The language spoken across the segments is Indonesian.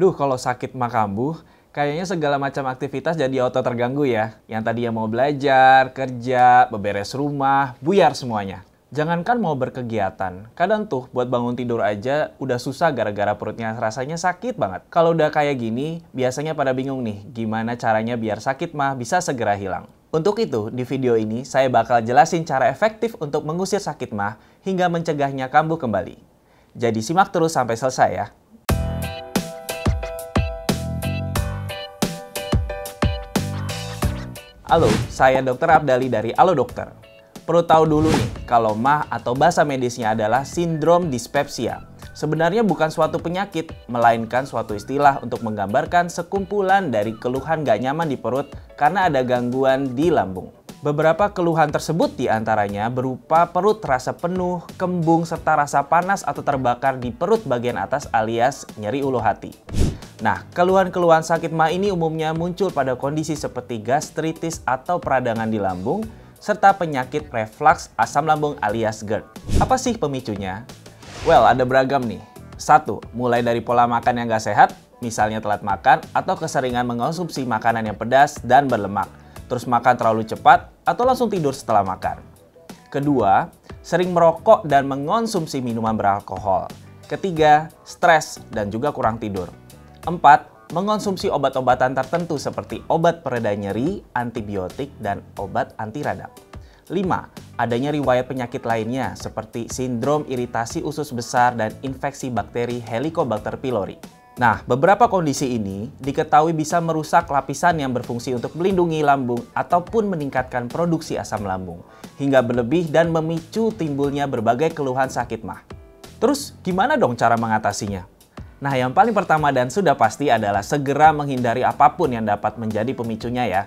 Duh, kalau sakit mah kambuh, kayaknya segala macam aktivitas jadi auto terganggu ya. Yang tadinya mau belajar, kerja, beberes rumah, buyar semuanya. Jangankan mau berkegiatan, kadang tuh buat bangun tidur aja udah susah gara-gara perutnya rasanya sakit banget. Kalau udah kayak gini, biasanya pada bingung nih gimana caranya biar sakit mah bisa segera hilang. Untuk itu, di video ini saya bakal jelasin cara efektif untuk mengusir sakit mah hingga mencegahnya kambuh kembali. Jadi simak terus sampai selesai ya. Halo, saya Dr. Abdali dari Halo Dokter. Perlu tahu dulu nih, kalau mah atau bahasa medisnya adalah sindrom dispepsia. Sebenarnya bukan suatu penyakit, melainkan suatu istilah untuk menggambarkan sekumpulan dari keluhan gak nyaman di perut karena ada gangguan di lambung. Beberapa keluhan tersebut diantaranya berupa perut terasa penuh, kembung, serta rasa panas atau terbakar di perut bagian atas alias nyeri ulu hati. Nah, keluhan-keluhan sakit mah ini umumnya muncul pada kondisi seperti gastritis atau peradangan di lambung, serta penyakit reflux asam lambung alias GERD. Apa sih pemicunya? Well, ada beragam nih. 1. Mulai dari pola makan yang gak sehat, misalnya telat makan atau keseringan mengonsumsi makanan yang pedas dan berlemak. Terus makan terlalu cepat atau langsung tidur setelah makan. Kedua, sering merokok dan mengonsumsi minuman beralkohol. Ketiga, stres dan juga kurang tidur. 4. Mengonsumsi obat-obatan tertentu seperti obat pereda nyeri, antibiotik, dan obat anti radang. 5. Adanya riwayat penyakit lainnya seperti sindrom iritasi usus besar dan infeksi bakteri Helicobacter pylori. Nah, beberapa kondisi ini diketahui bisa merusak lapisan yang berfungsi untuk melindungi lambung ataupun meningkatkan produksi asam lambung, hingga berlebih dan memicu timbulnya berbagai keluhan sakit mah. Terus, gimana dong cara mengatasinya? Nah, yang paling pertama dan sudah pasti adalah segera menghindari apapun yang dapat menjadi pemicunya ya.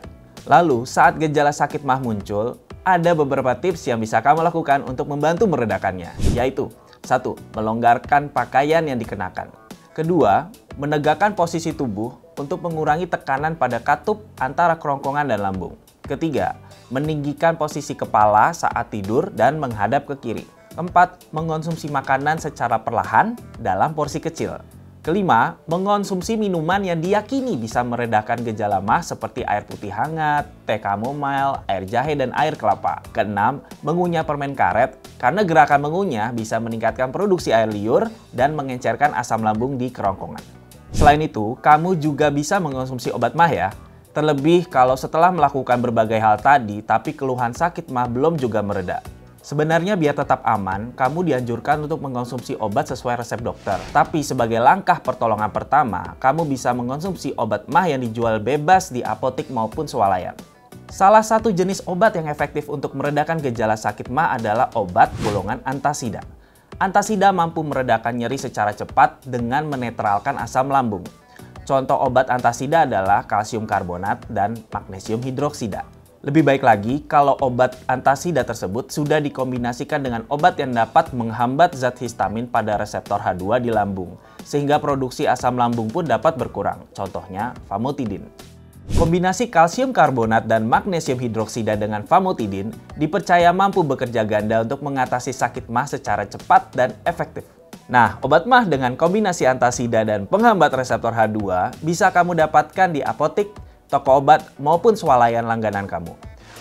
Lalu, saat gejala sakit mah muncul, ada beberapa tips yang bisa kamu lakukan untuk membantu meredakannya, yaitu 1. Melonggarkan pakaian yang dikenakan. Kedua, menegakkan posisi tubuh untuk mengurangi tekanan pada katup antara kerongkongan dan lambung. Ketiga, meninggikan posisi kepala saat tidur dan menghadap ke kiri. Keempat, mengonsumsi makanan secara perlahan dalam porsi kecil. Kelima, mengonsumsi minuman yang diyakini bisa meredakan gejala mah seperti air putih hangat, teh chamomile, air jahe, dan air kelapa. Keenam, mengunyah permen karet karena gerakan mengunyah bisa meningkatkan produksi air liur dan mengencerkan asam lambung di kerongkongan. Selain itu, kamu juga bisa mengonsumsi obat mah ya. Terlebih kalau setelah melakukan berbagai hal tadi tapi keluhan sakit mah belum juga mereda. Sebenarnya biar tetap aman, kamu dianjurkan untuk mengonsumsi obat sesuai resep dokter. Tapi sebagai langkah pertolongan pertama, kamu bisa mengonsumsi obat mah yang dijual bebas di apotik maupun swalayan. Salah satu jenis obat yang efektif untuk meredakan gejala sakit mah adalah obat golongan antasida. Antasida mampu meredakan nyeri secara cepat dengan menetralkan asam lambung. Contoh obat antasida adalah kalsium karbonat dan magnesium hidroksida. Lebih baik lagi kalau obat antasida tersebut sudah dikombinasikan dengan obat yang dapat menghambat zat histamin pada reseptor H2 di lambung, sehingga produksi asam lambung pun dapat berkurang, contohnya famotidin. Kombinasi kalsium karbonat dan magnesium hidroksida dengan famotidin dipercaya mampu bekerja ganda untuk mengatasi sakit mah secara cepat dan efektif. Nah, obat mah dengan kombinasi antasida dan penghambat reseptor H2 bisa kamu dapatkan di apotik, toko obat, maupun swalayan langganan kamu.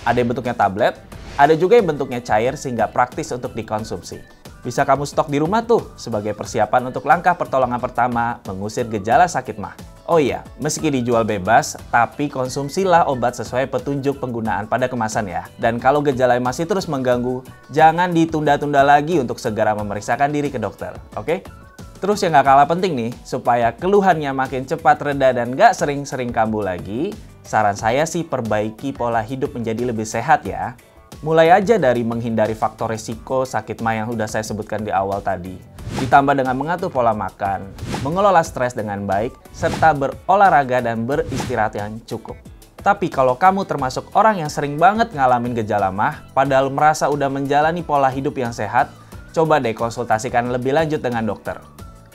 Ada yang bentuknya tablet, ada juga yang bentuknya cair sehingga praktis untuk dikonsumsi. Bisa kamu stok di rumah tuh sebagai persiapan untuk langkah pertolongan pertama mengusir gejala sakit mah. Oh iya, meski dijual bebas, tapi konsumsilah obat sesuai petunjuk penggunaan pada kemasan ya. Dan kalau gejala masih terus mengganggu, jangan ditunda-tunda lagi untuk segera memeriksakan diri ke dokter, oke? Terus yang gak kalah penting nih, supaya keluhannya makin cepat reda dan gak sering-sering kambuh lagi, saran saya sih perbaiki pola hidup menjadi lebih sehat ya. Mulai aja dari menghindari faktor risiko sakit mah yang udah saya sebutkan di awal tadi. Ditambah dengan mengatur pola makan, mengelola stres dengan baik, serta berolahraga dan beristirahat yang cukup. Tapi kalau kamu termasuk orang yang sering banget ngalamin gejala mah, padahal merasa udah menjalani pola hidup yang sehat, coba deh konsultasikan lebih lanjut dengan dokter.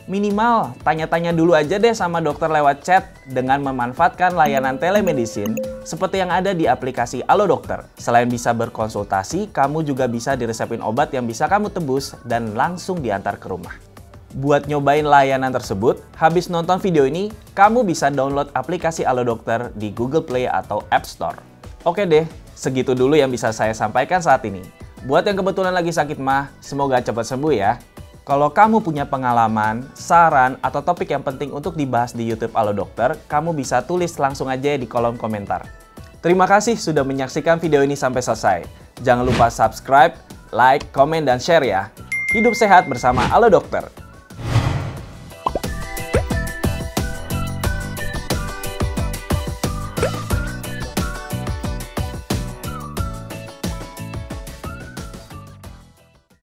Minimal, tanya-tanya dulu aja deh sama dokter lewat chat dengan memanfaatkan layanan telemedicine seperti yang ada di aplikasi Halo Dokter. Selain bisa berkonsultasi, kamu juga bisa diresepin obat yang bisa kamu tebus dan langsung diantar ke rumah. Buat nyobain layanan tersebut, habis nonton video ini, kamu bisa download aplikasi Halo Dokter di Google Play atau App Store. Oke deh, segitu dulu yang bisa saya sampaikan saat ini. Buat yang kebetulan lagi sakit mah, semoga cepat sembuh ya. Kalau kamu punya pengalaman, saran, atau topik yang penting untuk dibahas di YouTube Halo Dokter, kamu bisa tulis langsung aja di kolom komentar. Terima kasih sudah menyaksikan video ini sampai selesai. Jangan lupa subscribe, like, komen, dan share ya. Hidup sehat bersama Halo Dokter.